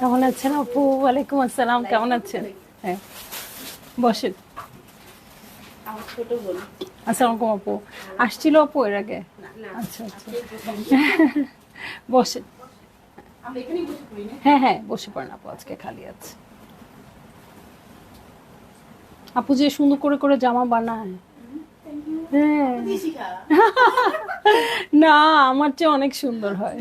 কেমন আছেন আপু? ওয়ালাইকুম আসসালাম। কেমন আছেন? হ্যাঁ, বসেন। আসসালামু আলাইকুম আপু। আসছিল আপু এর আগে? আচ্ছা আচ্ছা, বসেন। হ্যাঁ হ্যাঁ, বসে পড়েন আপু, আজকে খালি আছে। আপু যে সুন্দর করে করে জামা বানায়। হ্যাঁ, না, আমার চেয়ে অনেক সুন্দর হয়।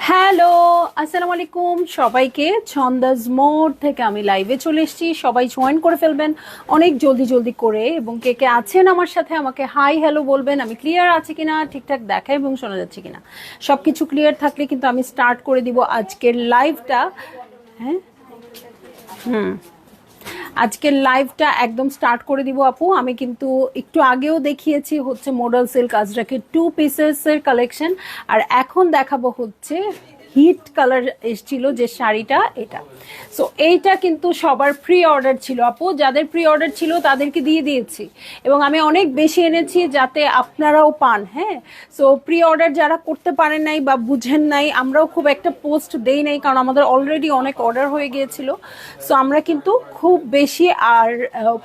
হ্যালো, আসসালামু আলাইকুম সবাইকে। ছন্দাজ মোড থেকে আমি লাইভে চলে এসেছি, সবাই জয়েন করে ফেলবেন অনেক জলদি জলদি করে। এবং কে কে আছেন আমার সাথে আমাকে হাই হ্যালো বলবেন। আমি ক্লিয়ার আছে কিনা, ঠিকঠাক দেখা এবং শোনা যাচ্ছে কিনা, সবকিছু ক্লিয়ার থাকলে কিন্তু আমি স্টার্ট করে দিব আজকের লাইভটা। হ্যাঁ, হুম, আজকের লাইভটা একদম স্টার্ট করে দিব আপু। আমি কিন্তু একটু আগেও দেখিয়েছি হচ্ছে মডেল সিল্ক আজরাকের 2 পিসের কালেকশন, আর এখন দেখাবো হচ্ছে হিট কালার এসেছিল যে শাড়িটা, এটা। সো এইটা কিন্তু সবার প্রি অর্ডার ছিল আপু, যাদের প্রি অর্ডার ছিল তাদেরকে দিয়ে দিয়েছি, এবং আমি অনেক বেশি এনেছি যাতে আপনারাও পান। হ্যাঁ, সো প্রি অর্ডার যারা করতে পারেন নাই বা বুঝেন নাই, আমরাও খুব একটা পোস্ট দেই নাই, কারণ আমাদের অলরেডি অনেক অর্ডার হয়ে গিয়েছিল। সো আমরা কিন্তু খুব বেশি আর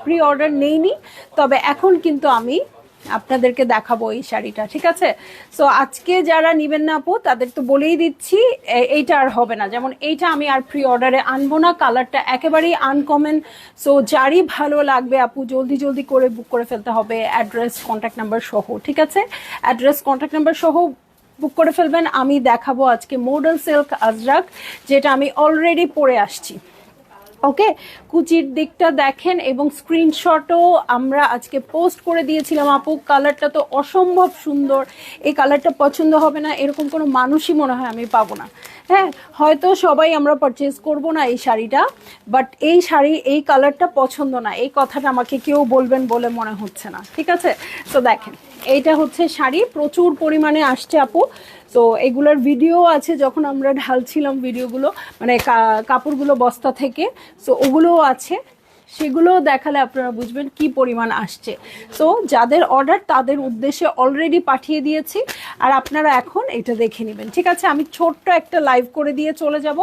প্রি অর্ডার নেইনি। তবে এখন কিন্তু আমি আপনাদেরকে দেখাবো এই শাড়িটা, ঠিক আছে? সো আজকে যারা নিবেন না আপু, তাদের তো বলেই দিচ্ছি এইটা আর হবে না। যেমন এইটা আমি আর প্রি অর্ডারে আনবো না, কালারটা একেবারেই আনকমন। সো যারই ভালো লাগবে আপু, জলদি জলদি করে বুক করে ফেলতে হবে, অ্যাড্রেস কন্ট্যাক্ট নাম্বার সহ, ঠিক আছে? অ্যাড্রেস কন্ট্যাক্ট নাম্বার সহ বুক করে ফেলবেন। আমি দেখাবো আজকে মডেল সিল্ক আজরাক, যেটা আমি অলরেডি পরে আসছি। ওকে, কুচির দিকটা দেখেন, এবং স্ক্রিনশটও আমরা আজকে পোস্ট করে দিয়েছিলাম আপু। কালারটা তো অসম্ভব সুন্দর। এই কালারটা পছন্দ হবে না এরকম কোনো মানুষই মনে হয় আমি পাবো না। হ্যাঁ, হয়তো সবাই আমরা পারচেজ করব না এই শাড়িটা, বাট এই শাড়ি এই কালারটা পছন্দ না, এই কথাটা আমাকে কেউ বলবেন বলে মনে হচ্ছে না, ঠিক আছে? তো দেখেন, এইটা হচ্ছে শাড়ি, প্রচুর পরিমাণে আসছে আপু। তো এগুলোর ভিডিও আছে, যখন আমরা ঢালছিলাম ভিডিওগুলো, মানে কাপড়গুলো বস্তা থেকে, সো ওগুলোও আছে, সেগুলোও দেখালে আপনারা বুঝবেন কি পরিমাণ আসছে। তো যাদের অর্ডার তাদের উদ্দেশ্যে অলরেডি পাঠিয়ে দিয়েছি, আর আপনারা এখন এটা দেখে নেবেন, ঠিক আছে? আমি ছোট্ট একটা লাইভ করে দিয়ে চলে যাব।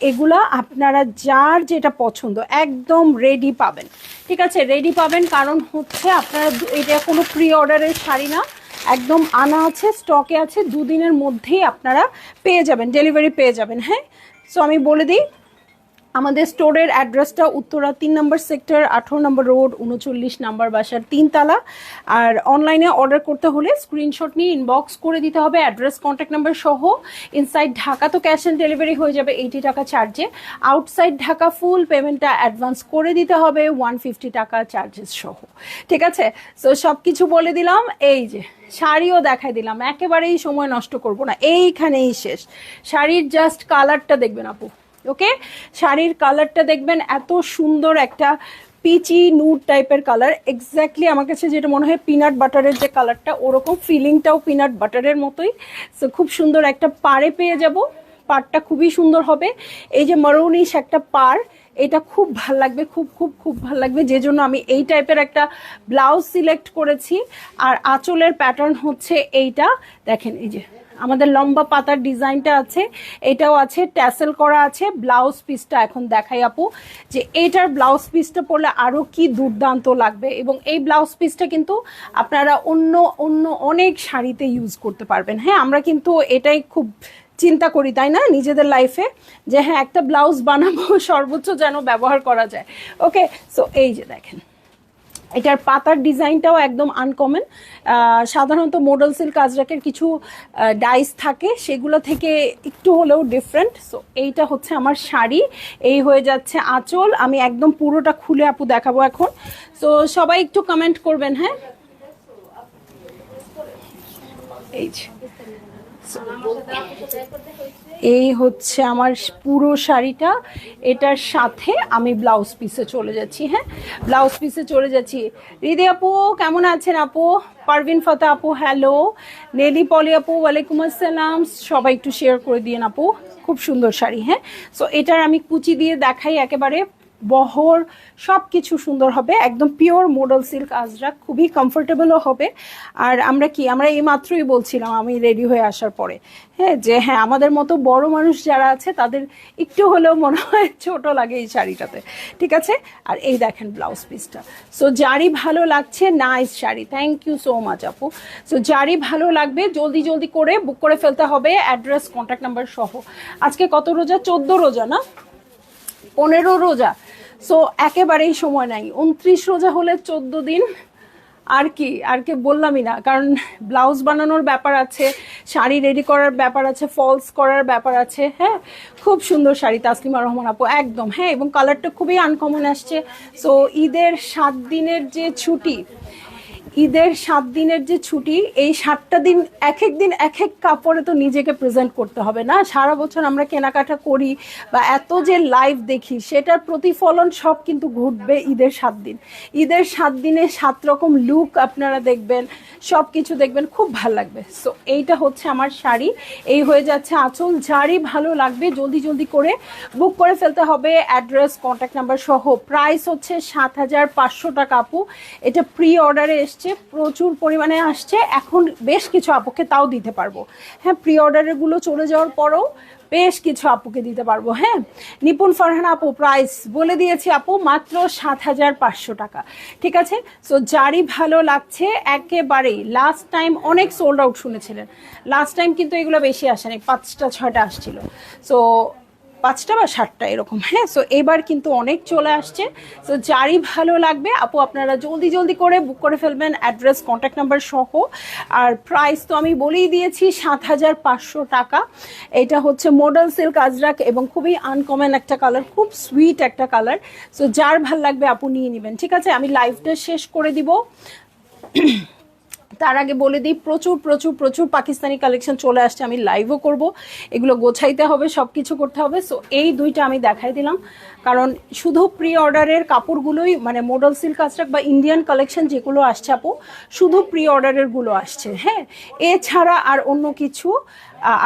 এগুলা আপনারা যার যেটা পছন্দ একদম রেডি পাবেন, ঠিক আছে? রেডি পাবেন, কারণ হচ্ছে আপনারা এটা কোনো প্রি অর্ডারের শাড়ি না, একদম আনা আছে, স্টকে আছে, দুদিনের মধ্যেই আপনারা পেয়ে যাবেন, ডেলিভারি পেয়ে যাবেন। হ্যাঁ, সো আমি বলে দিই আমাদের স্টোরের অ্যাড্রেসটা উত্তরা 3 নম্বর সেক্টর, 18 নম্বর রোড, 39 নম্বর বাসার 3 তলা। আর অনলাইনে অর্ডার করতে হলে স্ক্রিনশট নিয়ে ইনবক্স করে দিতে হবে অ্যাড্রেস কন্ট্যাক্ট নাম্বার সহ। ইনসাইড ঢাকা তো ক্যাশ অন ডেলিভারি হয়ে যাবে 80 টাকা চার্জে। আউটসাইড ঢাকা ফুল পেমেন্টটা অ্যাডভান্স করে দিতে হবে 150 টাকা চার্জেস সহ, ঠিক আছে? সো সব কিছু বলে দিলাম। এই যে শাড়িও দেখাই দিলাম, একেবারেই সময় নষ্ট করব না, এইখানেই শেষ। শাড়ির জাস্ট কালারটা দেখবেন আপু। ওকে, শাড়ির কালারটা দেখবেন, এত সুন্দর একটা পিচি নুড টাইপের কালার, এক্স্যাক্টলি আমার কাছে যেটা মনে হয় পিনাট বাটারের যে কালারটা, ওরকম ফিলিংটাও পিনাট বাটারের মতোই। সো খুব সুন্দর একটা পাড়ে পেয়ে যাব, পাড়টা খুবই সুন্দর হবে। এই যে মারুনিশ একটা পাড়, এটা খুব ভাল লাগবে, খুব খুব খুব ভাল লাগবে, যে জন্য আমি এই টাইপের একটা ব্লাউজ সিলেক্ট করেছি। আর আঁচলের প্যাটার্ন হচ্ছে এইটা, দেখেন এই যে আমাদের লম্বা পাতার ডিজাইনটা আছে, এটাও আছে, ট্যাসেল করা আছে। ব্লাউজ পিসটা এখন দেখাই আপু, যে এইটার ব্লাউজ পিসটা পরলে আরও কি দুর্দান্ত লাগবে। এবং এই ব্লাউজ পিসটা কিন্তু আপনারা অন্য অন্য অনেক শাড়িতে ইউজ করতে পারবেন। হ্যাঁ, আমরা কিন্তু এটাই খুব চিন্তা করি, তাই না, নিজেদের লাইফে, যে হ্যাঁ একটা ব্লাউজ বানাবো সর্বোচ্চ যেন ব্যবহার করা যায়। ওকে, সো এই যে দেখেন, এটার পাতার ডিজাইনটাও একদম আনকমন। সাধারণত মডেল সিল্ক আজরাকের কিছু ডাইস থাকে, সেগুলো থেকে একটু হলেও ডিফারেন্ট। সো এইটা হচ্ছে আমার শাড়ি, এই হয়ে যাচ্ছে আঁচল। আমি একদম পুরোটা খুলে আপু দেখাবো এখন। সো সবাই একটু কমেন্ট করবেন। হ্যাঁ, এই যে এই হচ্ছে আমার পুরো শাড়িটা, এটার সাথে আমি ব্লাউজ পিসে চলে যাচ্ছি। হ্যাঁ, ব্লাউজ পিসে চলে যাচ্ছি। হৃদি আপু কেমন আছেন আপু? পারভিন ফাতা আপু হ্যালো, নেলি পলি আপু ওয়ালাইকুম আসসালাম। সবাই একটু শেয়ার করে দিন আপু, খুব সুন্দর শাড়ি। হ্যাঁ, সো এটার আমি কুচি দিয়ে দেখাই, একেবারে বহর সব কিছু সুন্দর হবে, একদম পিওর মডেল সিল্ক আজরাক, খুবই কমফোর্টেবলও হবে। আর আমরা এই মাত্রই বলছিলাম আমি রেডি হয়ে আসার পরে, হ্যাঁ, যে হ্যাঁ আমাদের মতো বড় মানুষ যারা আছে তাদের একটু হলেও মনে হয় ছোট লাগে এই শাড়িটাতে, ঠিক আছে। আর এই দেখেন ব্লাউজ পিসটা। সো যারই ভালো লাগছে, nice sari, thank you so much আপু। সো যারই ভালো লাগবে জলদি জলদি করে বুক করে ফেলতে হবে, অ্যাড্রেস কন্ট্যাক্ট নাম্বার সহ। আজকে কত রোজা? 14 রোজা না 15 রোজা। সো একেবারেই সময় নাই। 29 রোজা হলে 14 দিন, আর কি বললামই না, কারণ ব্লাউজ বানানোর ব্যাপার আছে, শাড়ি রেডি করার ব্যাপার আছে, ফলস করার ব্যাপার আছে। হ্যাঁ, খুব সুন্দর শাড়ি তাসলিমা রহমান আপু, একদম। হ্যাঁ, এবং কালারটা খুবই আনকমন আসছে। সো ঈদের 7 দিনের যে ছুটি, এই 7টা দিন এক এক দিন এক এক কাপড়ে তো নিজেকে প্রেজেন্ট করতে হবে না। সারা বছর আমরা কেনাকাটা করি বা এত যে লাইভ দেখি, সেটার প্রতিফলন সব কিন্তু ঘটবে ঈদের 7 দিন। ঈদের 7 দিনে 7 রকম লুক আপনারা দেখবেন, সব কিছু দেখবেন, খুব ভালো লাগবে। সো এইটা হচ্ছে আমার শাড়ি, এই হয়ে যাচ্ছে আঁচল। যারই ভালো লাগবে জলদি জলদি করে বুক করে ফেলতে হবে, অ্যাড্রেস কন্ট্যাক্ট নাম্বার সহ। প্রাইস হচ্ছে 7,500 টাকা আপু। এটা প্রি অর্ডারে এসছে, প্রচুর পরিমাণে আসছে, এখন বেশ কিছু আপুকে তাও দিতে পারবো। হ্যাঁ, প্রি অর্ডারের গুলো চলে যাওয়ার পরেও বেশ কিছু আপুকে দিতে পারবো। হ্যাঁ, নিপুণ ফারহানা আপু প্রাইস বলে দিয়েছি আপু, মাত্র 7,500 টাকা, ঠিক আছে। সো যারই ভালো লাগছে, একেবারেই লাস্ট টাইম অনেক সোল্ড আউট শুনেছিলেন, লাস্ট টাইম কিন্তু এগুলো বেশি আসেনি, 5টা 6টা আসছিল। সো 5টা বা 7টা এরকম। হ্যাঁ, সো এবার কিন্তু অনেক চলে আসছে। সো যারই ভালো লাগবে আপু আপনারা জলদি জলদি করে বুক করে ফেলবেন, অ্যাড্রেস কন্ট্যাক্ট নাম্বার সহ। আর প্রাইস তো আমি বলেই দিয়েছি, 7,500 টাকা। এটা হচ্ছে মডেল সিল্ক আজরাক এবং খুবই আনকমন একটা কালার, খুব সুইট একটা কালার। সো যার ভাল লাগবে আপু নিয়ে নেবেন, ঠিক আছে। আমি লাইভটা শেষ করে দিব, তার আগে বলে দিই প্রচুর প্রচুর প্রচুর পাকিস্তানি কালেকশন চলে আসছে, আমি লাইভও করব, এগুলো গোছাইতে হবে, সব কিছু করতে হবে। সো এই দুইটা আমি দেখাই দিলাম, কারণ শুধু প্রি অর্ডারের কাপড়গুলোই, মানে মডেল সিল্ক আজরাক বা ইন্ডিয়ান কালেকশন যেগুলো আসছে আপু, শুধু প্রি অর্ডারের গুলো আসছে। হ্যাঁ, এছাড়া আর অন্য কিছু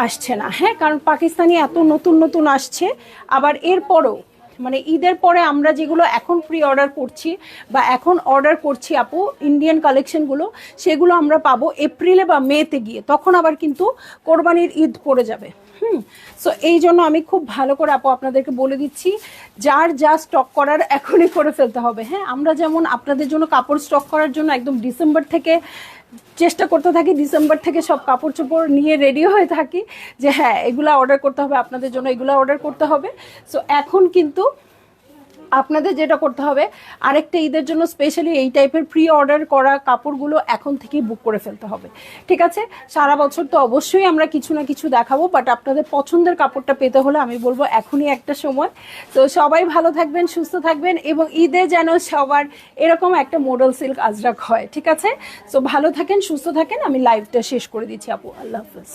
আসছে না। হ্যাঁ, কারণ পাকিস্তানি এত নতুন নতুন আসছে, আবার এরপরও মানে ঈদের পরে আমরা যেগুলো এখন প্রি অর্ডার করছি বা এখন অর্ডার করছি আপু, ইন্ডিয়ান কালেকশনগুলো, সেগুলো আমরা পাবো এপ্রিলে বা মেতে গিয়ে, তখন আবার কিন্তু কোরবানির ঈদ পড়ে যাবে। সো এই জন্য আমি খুব ভালো করে আপু আপনাদেরকে বলে দিচ্ছি, যার যা স্টক করার এখনই করে ফেলতে হবে। হ্যাঁ, আমরা যেমন আপনাদের জন্য কাপড় স্টক করার জন্য একদম ডিসেম্বর থেকে চেষ্টা করতে থাকি, ডিসেম্বর থেকে সব কাপড় চোপড় নিয়ে রেডি হয়ে থাকি যে হ্যাঁ এগুলো অর্ডার করতে হবে আপনাদের জন্য, এগুলো অর্ডার করতে হবে। সো এখন কিন্তু আপনাদের যেটা করতে হবে, আরেকটা ঈদের জন্য স্পেশালি এই টাইপের প্রি অর্ডার করা কাপড়গুলো এখন থেকে বুক করে ফেলতে হবে, ঠিক আছে। সারা বছর তো অবশ্যই আমরা কিছু না কিছু দেখাবো, বাট আপনাদের পছন্দের কাপড়টা পেতে হলে আমি বলবো এখনই একটা সময়। তো সবাই ভালো থাকবেন, সুস্থ থাকবেন, এবং ঈদে যেন সবার এরকম একটা মডেল সিল্ক আজরাক হয়, ঠিক আছে। সো ভালো থাকেন, সুস্থ থাকেন, আমি লাইভটা শেষ করে দিচ্ছি আপু, আল্লাহ হাফেজ।